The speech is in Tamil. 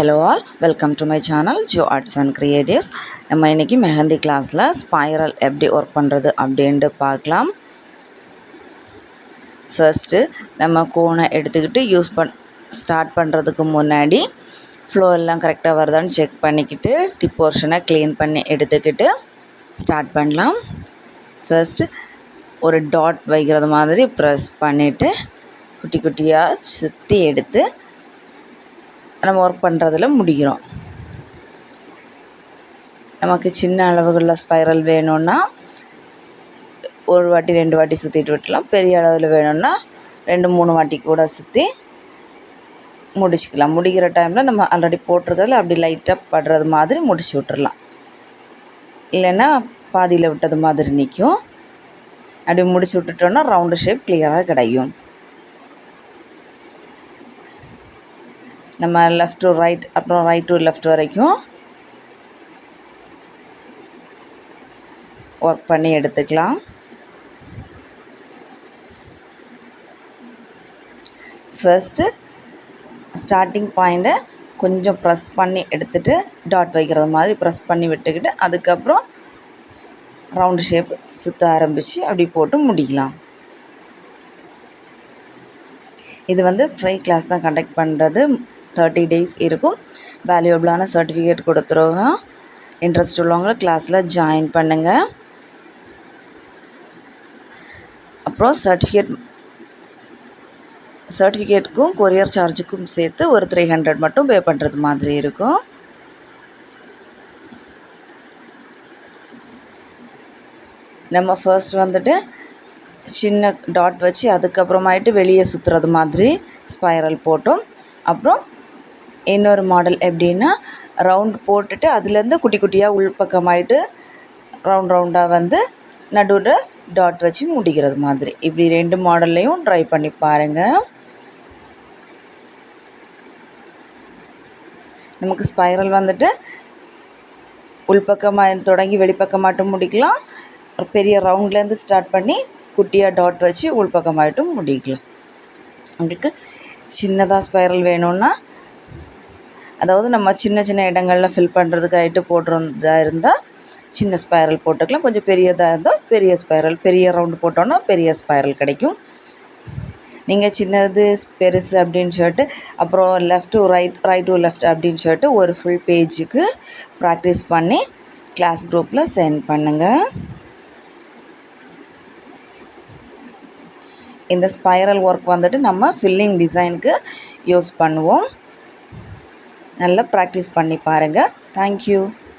Hello all, welcome to my channel Jo Arts and Creatives. நம்ம இன்னைக்கு மெஹந்தி கிளாஸில் ஸ்பைரல் எப்படி ஒர்க் பண்ணுறது அப்படின்ட்டு பார்க்கலாம். ஃபர்ஸ்ட்டு நம்ம கோனை எடுத்துக்கிட்டு ஸ்டார்ட் பண்ணுறதுக்கு முன்னாடி ஃப்ளோ எல்லாம் கரெக்டாக வருதான்னு செக் பண்ணிக்கிட்டு டிப் போர்ஷனை க்ளீன் பண்ணி எடுத்துக்கிட்டு ஸ்டார்ட் பண்ணலாம். ஃபர்ஸ்ட்டு ஒரு டாட் வைக்கிறது மாதிரி ப்ரெஸ் பண்ணிவிட்டு குட்டி குட்டியாக சுற்றி எடுத்து நம்ம ஒர்க் பண்ணுறதுல முடிகிறோம். நமக்கு சின்ன அளவுகளில் ஸ்பைரல் வேணும்னா ஒரு வாட்டி 2 வாட்டி சுற்றிட்டு விட்டுலாம். பெரிய அளவில் வேணும்னா 2-3 வாட்டி கூட சுற்றி முடிச்சுக்கலாம். முடிக்கிற டைமில் நம்ம ஆல்ரெடி போட்டிருக்கிறதுல அப்படி லைட்டாக படுறது மாதிரி முடிச்சு விட்டுறலாம். இல்லைன்னா பாதியில் விட்டது மாதிரி நிற்கும். அப்படி முடிச்சு விட்டுட்டோன்னா ரவுண்டு ஷேப் கிளியராக கிடைக்கும். நம்ம லெஃப்ட் டு ரைட் அப்புறம் ரைட் டு லெஃப்ட் வரைக்கும் ஒர்க் பண்ணி எடுத்துக்கலாம். ஃபர்ஸ்ட்டு ஸ்டார்டிங் பாயிண்ட்டை கொஞ்சம் ப்ரெஸ் பண்ணி எடுத்துகிட்டு டாட் வைக்கிறது மாதிரி ப்ரெஸ் பண்ணி விட்டுக்கிட்டு அதுக்கப்புறம் ரவுண்டு ஷேப் சுற்ற ஆரம்பித்து அப்படி போட்டு முடிக்கலாம். இது ஃப்ரீ கிளாஸ் தான் கண்டக்ட் பண்ணுறது. 30 days இருக்கும். வேல்யூபிளான சர்டிஃபிகேட் கொடுத்துருவோம். இன்ட்ரெஸ்ட் உள்ளவங்க கிளாஸில் ஜாயின் பண்ணுங்கள். அப்புறம் சர்டிஃபிகேட்டுக்கும் கொரியர் சார்ஜுக்கும் சேர்த்து ஒரு 300 மட்டும் பே பண்ணுறது மாதிரி இருக்கும். நம்ம ஃபர்ஸ்ட் சின்ன டாட் வச்சு அதுக்கப்புறமாயிட்டு வெளியே சுற்றுறது மாதிரி ஸ்பைரல் போட்டோம். அப்புறம் இன்னொரு மாடல் எப்படின்னா ரவுண்ட் போட்டுட்டு அதுலேருந்து குட்டி குட்டியாக உள்பக்கமாயிட்டு ரவுண்டாக நடுவில் டாட் வச்சு முடிக்கிறது மாதிரி. இப்படி 2 மாடல்லையும் ட்ரை பண்ணி பாருங்கள். நமக்கு ஸ்பைரல் உள்பக்கமாக தொடங்கி வெளிப்பக்கமாட்டும் முடிக்கலாம். ஒரு பெரிய ரவுண்ட்லேருந்து ஸ்டார்ட் பண்ணி குட்டியாக டாட் வச்சு உள்பக்கமாயிட்டும் முடிக்கலாம். உங்களுக்கு சின்னதாக ஸ்பைரல் வேணும்னா அதாவது நம்ம சின்ன சின்ன இடங்களில் ஃபில் பண்ணுறதுக்காகிட்டு போடுறதா இருந்தால் சின்ன ஸ்பைரல் போட்டுக்கலாம். கொஞ்சம் பெரியதாக இருந்தால் பெரிய ஸ்பைரல், பெரிய ரவுண்டு போட்டோன்னா பெரிய ஸ்பைரல் கிடைக்கும். நீங்கள் சின்னது பெருசு அப்படின்னு சொல்லிட்டு அப்புறம் left to right to left அப்படின்னு சொல்லிட்டு ஒரு ஃபுல் பேஜுக்கு ப்ராக்டிஸ் பண்ணி கிளாஸ் குரூப்பில் சென்ட் பண்ணுங்கள். இந்த ஸ்பைரல் ஒர்க் நம்ம ஃபில்லிங் டிசைனுக்கு யூஸ் பண்ணுவோம். நல்லா ப்ராக்டிஸ் பண்ணி பாருங்கள். தேங்க்யூ.